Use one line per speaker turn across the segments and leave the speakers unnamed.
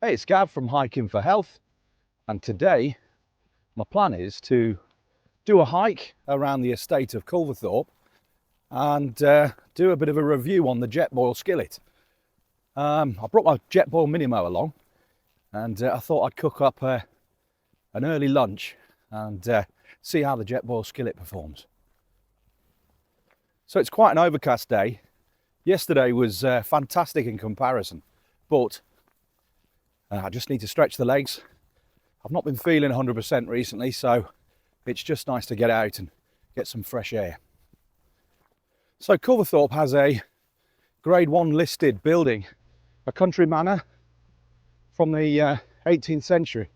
Hey, it's Gav from Hiking for Health, and today my plan is to do a hike around the estate of Culverthorpe and do a bit of a review on the Jetboil Skillet. I brought my Jetboil Minimo along, and I thought I'd cook up an early lunch and see how the Jetboil Skillet performs. So it's quite an overcast day. Yesterday was fantastic in comparison, but I just need to stretch the legs. I've not been feeling 100% recently, so it's just nice to get out and get some fresh air. So Culverthorpe has a Grade 1 listed building, a country manor from the 18th century.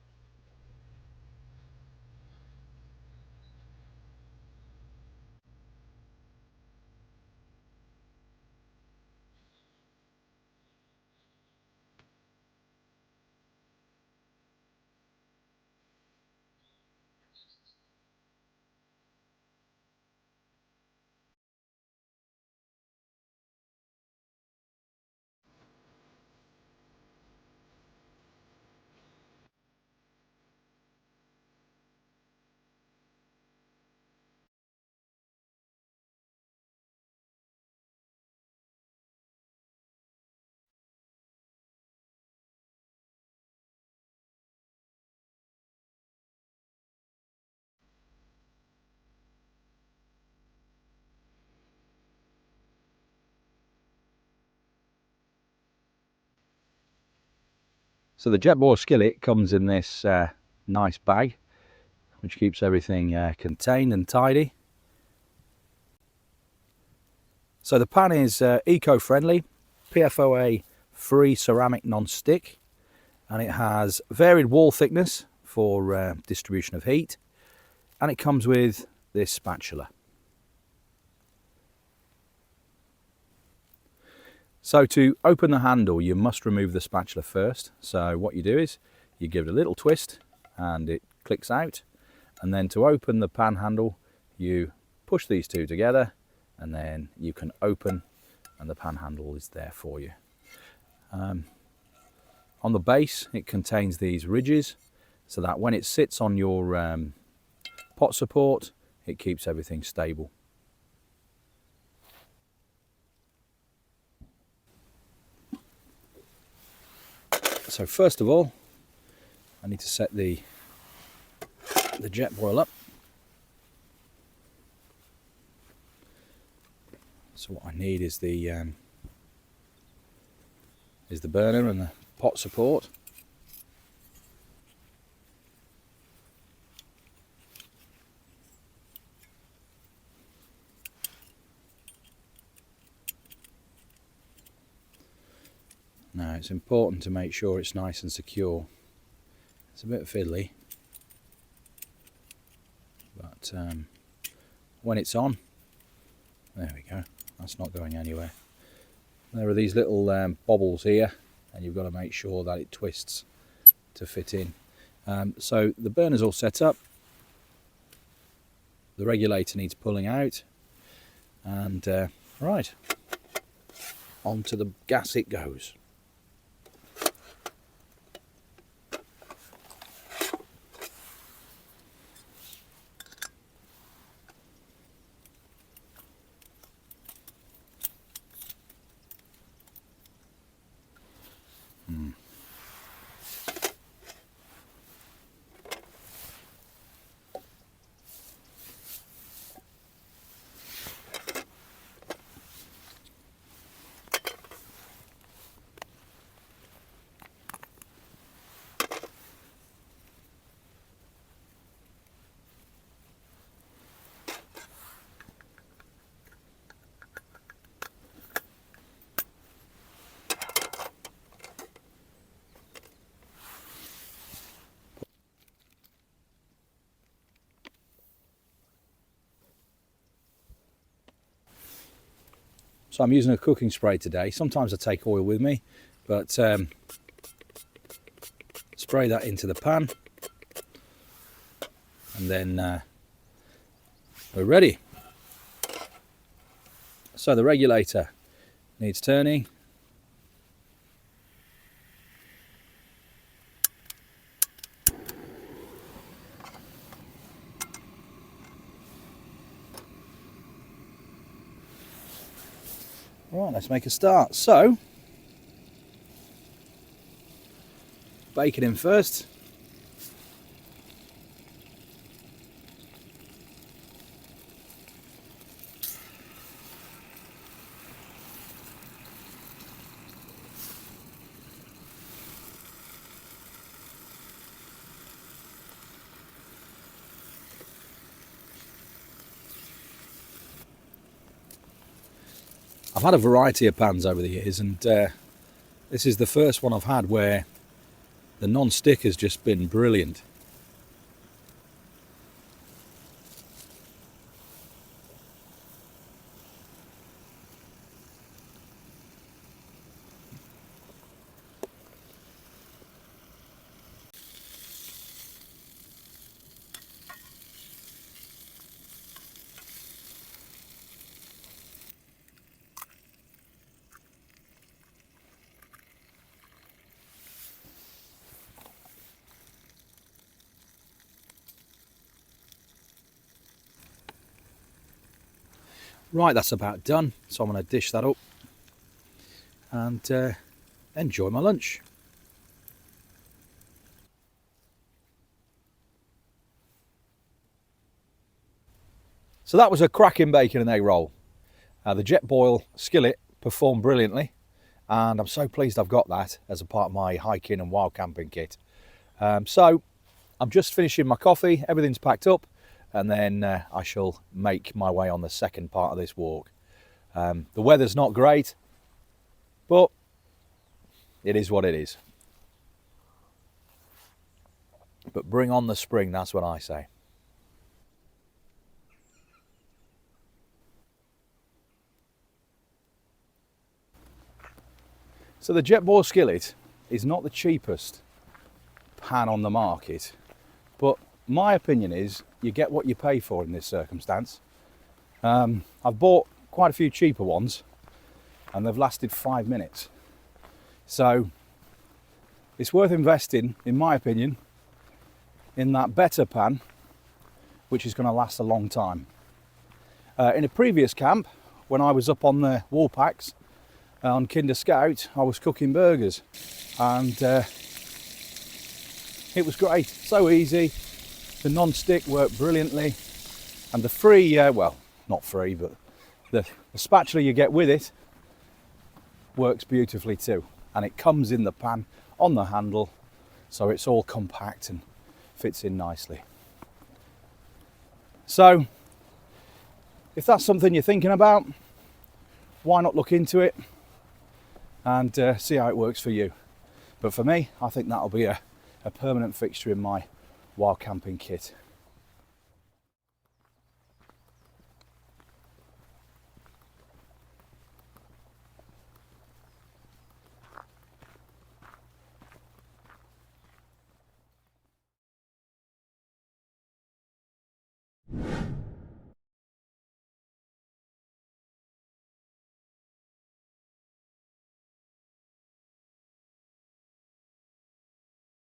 So the Jetboil Skillet comes in this nice bag, which keeps everything contained and tidy. So the pan is eco-friendly, PFOA-free ceramic non-stick, and it has varied wall thickness for distribution of heat, and it comes with this spatula. So to open the handle, you must remove the spatula first. So what you do is you give it a little twist and it clicks out, and then to open the pan handle you push these two together and then you can open, and the pan handle is there for you. On the base it contains these ridges so that when it sits on your pot support it keeps everything stable. So first of all, I need to set the Jetboil up. So what I need is the burner and the pot support. Now it's important to make sure it's nice and secure. It's a bit fiddly, but when it's on, there we go, that's not going anywhere. There are these little bobbles here, and you've got to make sure that it twists to fit in. So the burner's all set up, the regulator needs pulling out, and right, onto the gas it goes. So I'm using a cooking spray today. Sometimes I take oil with me, but spray that into the pan, and then we're ready. So the regulator needs turning. Right, let's make a start. So, bacon in first. I've had a variety of pans over the years, and this is the first one I've had where the non-stick has just been brilliant. Right, that's about done, so I'm going to dish that up and enjoy my lunch. So that was a cracking bacon and egg roll. The Jetboil Skillet performed brilliantly, and I'm so pleased I've got that as a part of my hiking and wild camping kit. So I'm just finishing my coffee, everything's packed up, and then I shall make my way on the second part of this walk. The weather's not great, but it is what it is. But bring on the spring, that's what I say. So the Jetboil Skillet is not the cheapest pan on the market, but my opinion is you get what you pay for in this circumstance. I've bought quite a few cheaper ones and they've lasted 5 minutes. So it's worth investing, in my opinion, in that better pan, which is going to last a long time. In a previous camp, when I was up on the wall packs on Kinder Scout, I was cooking burgers, and it was great, so easy. The non-stick worked brilliantly, and the free, well, not free, but the spatula you get with it works beautifully too, and it comes in the pan on the handle, so it's all compact and fits in nicely. So if that's something you're thinking about, why not look into it and see how it works for you. But for me, I think that'll be a permanent fixture in my wild camping kit.